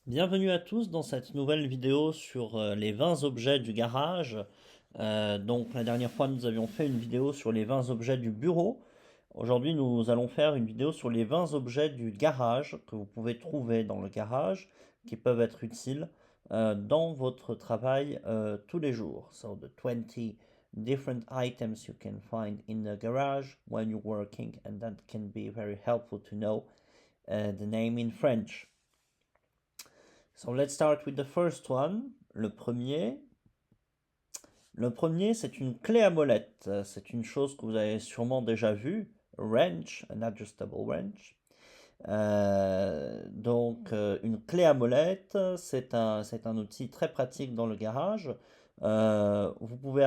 Bienvenue à tous dans cette nouvelle vidéo sur les 20 objets du garage. Donc la dernière fois nous avions fait une vidéo sur les 20 objets du bureau. Aujourd'hui nous allons faire une vidéo sur les 20 objets du garage que vous pouvez trouver dans le garage, qui peuvent être utiles dans votre travail tous les jours. So the 20 different items you can find in the garage when you're working, and that can be very helpful to know the name in French. So let's start with the first one. Le premier, c'est une clé à molette. C'est une chose que vous avez sûrement déjà vue. Wrench, an adjustable wrench. Une clé à molette, c'est un outil très pratique dans le garage. Vous pouvez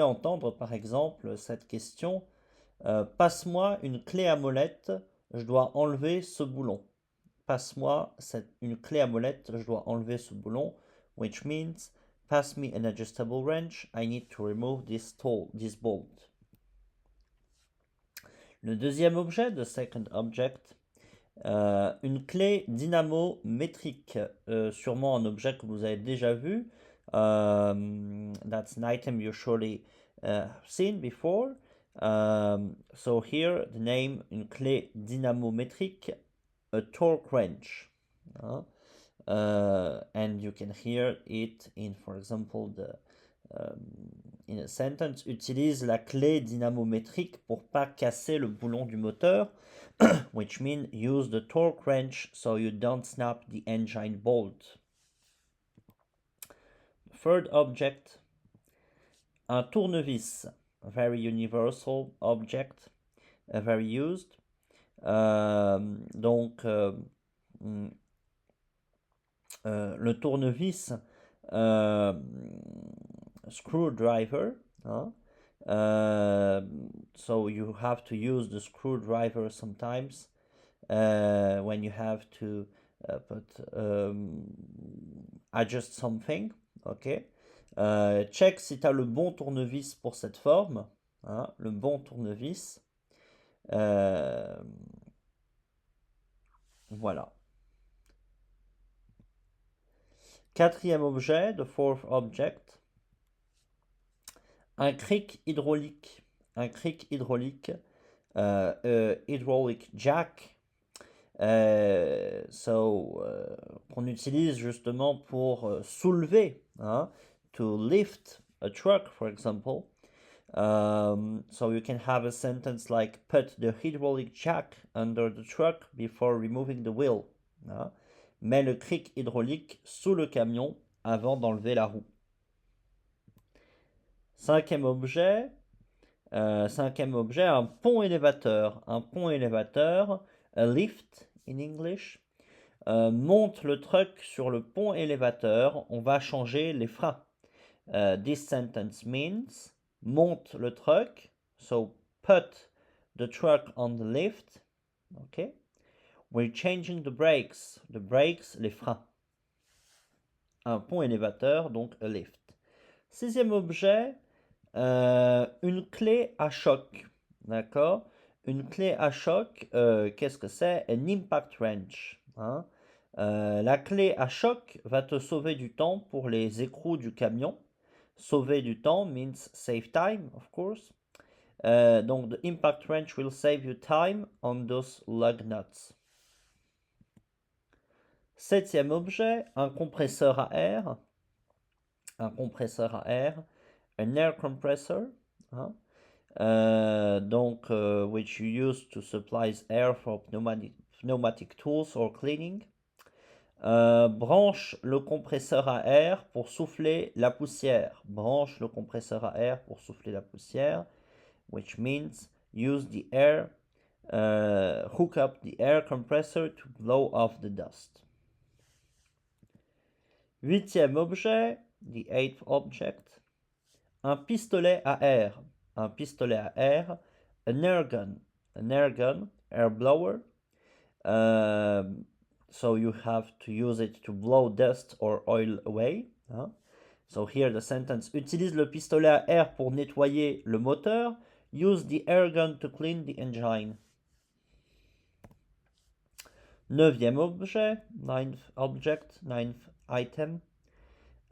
entendre par exemple cette question. Passe-moi une clé à molette, je dois enlever ce boulon. Passe-moi une clé à molette, je dois enlever ce boulon, which means pass me an adjustable wrench, I need to remove this bolt. Le deuxième objet, the second object, une clé dynamométrique, sûrement un objet que vous avez déjà vu. That's an item you surely seen before. So here the name, une clé dynamométrique, a torque wrench. And you can hear it in, for example, in a sentence, utilise la clé dynamométrique pour pas casser le boulon du moteur, which means use the torque wrench so you don't snap the engine bolt. Third object, un tournevis, a very universal object, very used. Le tournevis, screwdriver, hein? So you have to use the screwdriver sometimes when you have to adjust something. Ok. Check si tu as le bon tournevis pour cette forme, hein? Le bon tournevis. Voilà. Quatrième objet, the fourth object, un cric hydraulique. Un cric hydraulique, hydraulic jack, qu'on utilise justement pour soulever, hein, to lift a truck, for example. So you can have a sentence like put the hydraulic jack under the truck before removing the wheel. Hein. Mets le cric hydraulique sous le camion avant d'enlever la roue. Cinquième objet, un pont élévateur. Un pont élévateur, a lift in English. Monte le truck sur le pont élévateur, on va changer les freins. This sentence means monte le truck, so put the truck on the lift. Okay. We're changing the brakes. The brakes, les freins. Un pont élévateur, donc a lift. Sixième objet, une clé à choc. D'accord? Une clé à choc, qu'est-ce que c'est? An impact wrench. Hein? La clé à choc va te sauver du temps pour les écrous du camion. Sauver du temps means save time, of course. Donc, the impact wrench will save you time on those lug nuts. Septième objet, un compresseur à air. Un compresseur à air, an air compressor. Hein? Which you use to supply air for pneumatic tools or cleaning. Branche le compresseur à air pour souffler la poussière. Branche le compresseur à air pour souffler la poussière, which means use the air, hook up the air compressor to blow off the dust. Huitième objet, the eighth object, un pistolet à air. Un pistolet à air, an air gun, air blower. So you have to use it to blow dust or oil away. Hein? So here the sentence, utilise le pistolet à air pour nettoyer le moteur. Use the air gun to clean the engine. Neuvième objet, ninth item.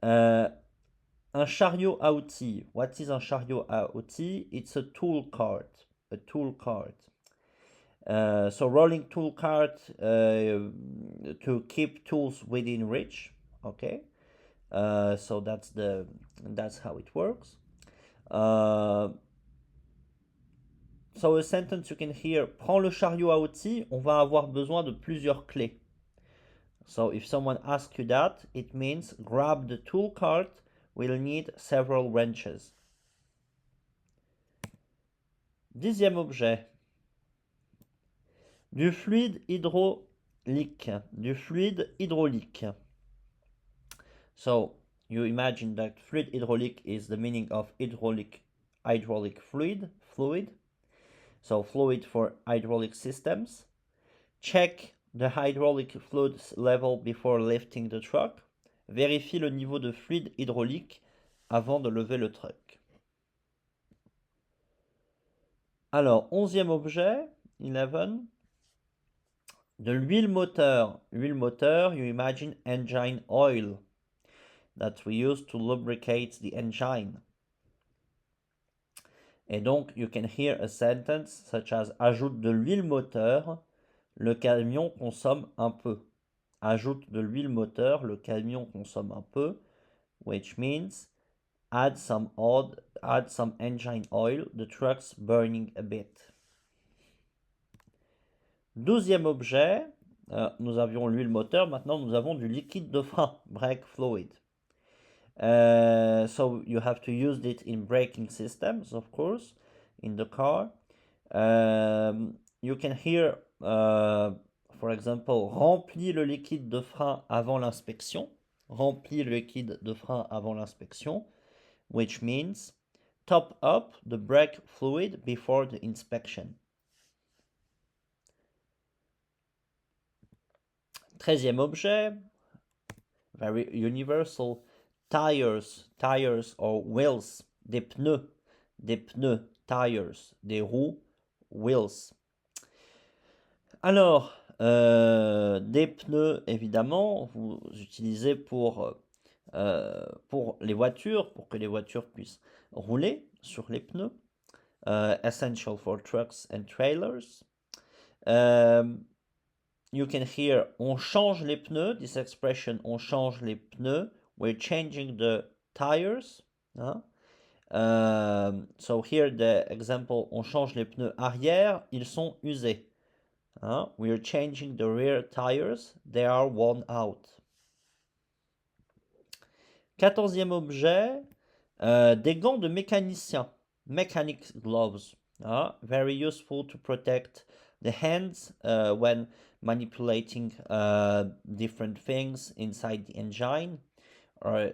Un chariot à outils. What is un chariot à outils? It's a tool cart. A tool cart. So rolling tool cart to keep tools within reach. Okay. So that's how it works. So a sentence you can hear, prends le chariot à outils, on va avoir besoin de plusieurs clés. So if someone asks you that, it means grab the tool cart, we'll need several wrenches. Dixième objet. Du fluide hydraulique. Du fluide hydraulique. So you imagine that fluid hydraulic is the meaning of hydraulic fluid. So fluid for hydraulic systems. Check the hydraulic fluid level before lifting the truck. Vérifie le niveau de fluide hydraulique avant de lever le truck. Alors, 11e objet, 11. De l'huile moteur. L'huile moteur, you imagine engine oil that we use to lubricate the engine. Et donc, you can hear a sentence such as ajoute de l'huile moteur, le camion consomme un peu. Ajoute de l'huile moteur, le camion consomme un peu, which means add some engine oil, the truck's burning a bit. 12e objet, nous avions l'huile moteur, maintenant nous avons du liquide de frein, brake fluid. So you have to use it in braking systems, of course, in the car. You can hear, for example, remplis le liquide de frein avant l'inspection. Remplis le liquide de frein avant l'inspection, which means top up the brake fluid before the inspection. 13e objet, very universal, tires or wheels, des pneus, tires, des roues, wheels. Alors, des pneus, évidemment, vous utilisez pour les voitures, pour que les voitures puissent rouler sur les pneus. Essential for trucks and trailers. You can hear, on change les pneus, this expression, on change les pneus, we're changing the tires. Hein? So here the example, on change les pneus arrière, ils sont usés. Hein? We're changing the rear tires, they are worn out. 14e objet, des gants de mécanicien, mechanic gloves. Hein? Very useful to protect the hands when manipulating different things inside the engine or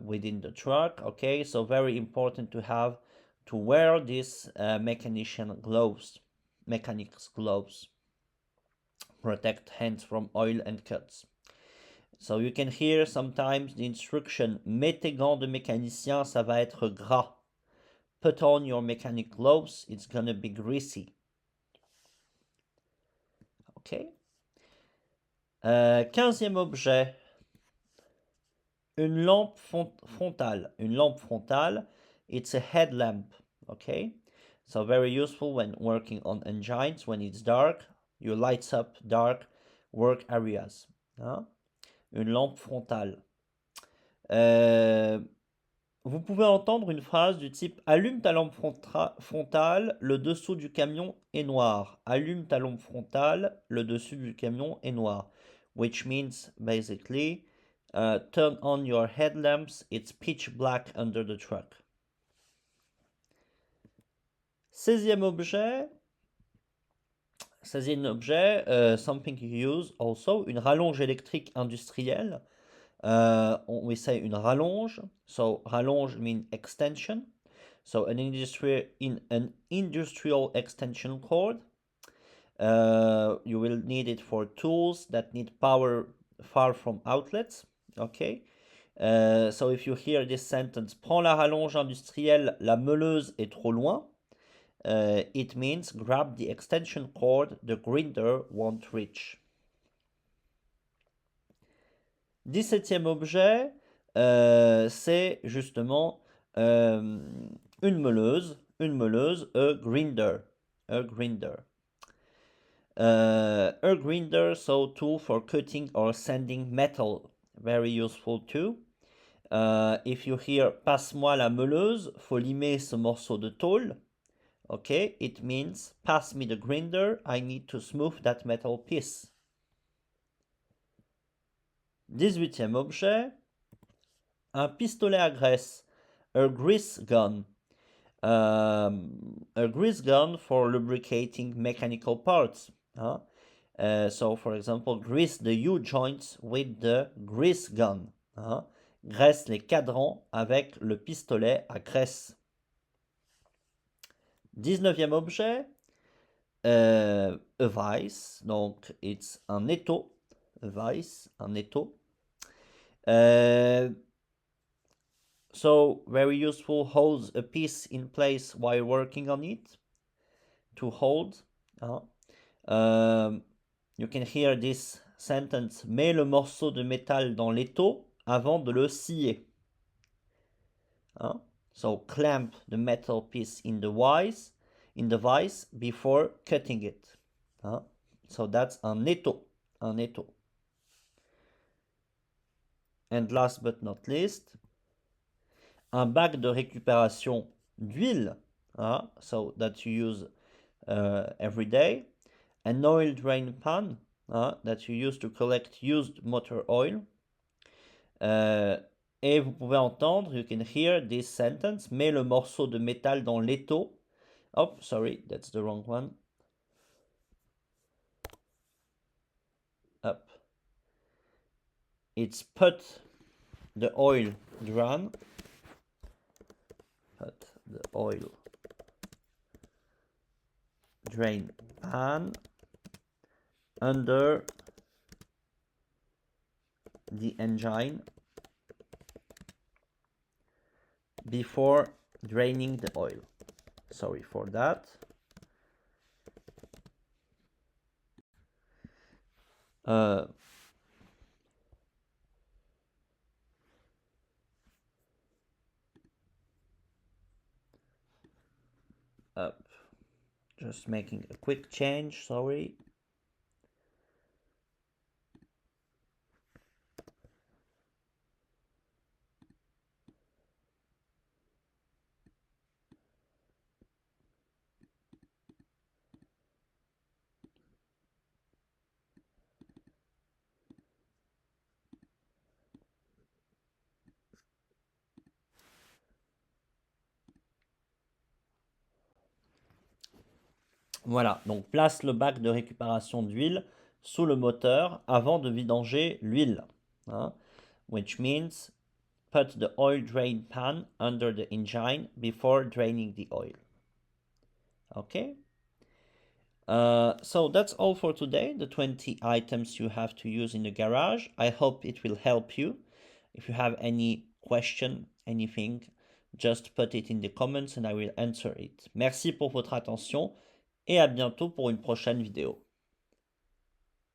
within the truck. Okay, so very important to wear these mechanics gloves. Protect hands from oil and cuts. So you can hear sometimes the instruction, mets tes gants de mécanicien, ça va être gras. Put on your mechanic gloves, it's gonna be greasy. Ok. 15e objet, une lampe frontale. Une lampe frontale, it's a headlamp. Okay, so very useful when working on engines. When it's dark, you lights up dark work areas. Hein? Une lampe frontale. Vous pouvez entendre une phrase du type « Allume ta lampe frontale, le dessous du camion est noir. » Allume ta lampe frontale, le dessus du camion est noir. Which means, basically, turn on your headlamps, it's pitch black under the truck. 16e objet, something you use also, une rallonge électrique industrielle. We say une rallonge. So rallonge means extension. So an industrial extension cord. You will need it for tools that need power far from outlets. Okay. So if you hear this sentence, prends la rallonge industrielle, la meuleuse est trop loin. It means grab the extension cord, the grinder won't reach. 17e objet, c'est justement une meuleuse, a grinder, a grinder. A grinder, so tool for cutting or sanding metal, very useful too. If you hear passe-moi la meuleuse, faut limer ce morceau de tôle. Okay, it means pass me the grinder, I need to smooth that metal piece. 18e objet, un pistolet à graisse, a grease gun. A grease gun for lubricating mechanical parts. So, for example, grease the U-joints with the grease gun. Graisse les cadrans avec le pistolet à graisse. 19e objet, a vise, donc it's un étau, a vise, un étau. So, very useful, holds a piece in place while working on it, to hold. You can hear this sentence, mets le morceau de métal dans l'étau avant de le scier. So, clamp the metal piece in the vise before cutting it. So, that's un étau, un étau. And last but not least, un bac de récupération d'huile, so that you use every day. An oil drain pan, that you use to collect used motor oil. Et vous pouvez entendre, you can hear this sentence, mets le morceau de métal dans l'étau. Oh, sorry, that's the wrong one. Up. It's put the oil drain. Put the oil drain pan under the engine before draining the oil. Sorry for that. Up. Just making a quick change, sorry. Voilà, donc place le bac de récupération d'huile sous le moteur avant de vidanger l'huile. Which means put the oil drain pan under the engine before draining the oil. Okay? So that's all for today, the 20 items you have to use in the garage. I hope it will help you. If you have any question, anything, just put it in the comments and I will answer it. Merci pour votre attention et à bientôt pour une prochaine vidéo.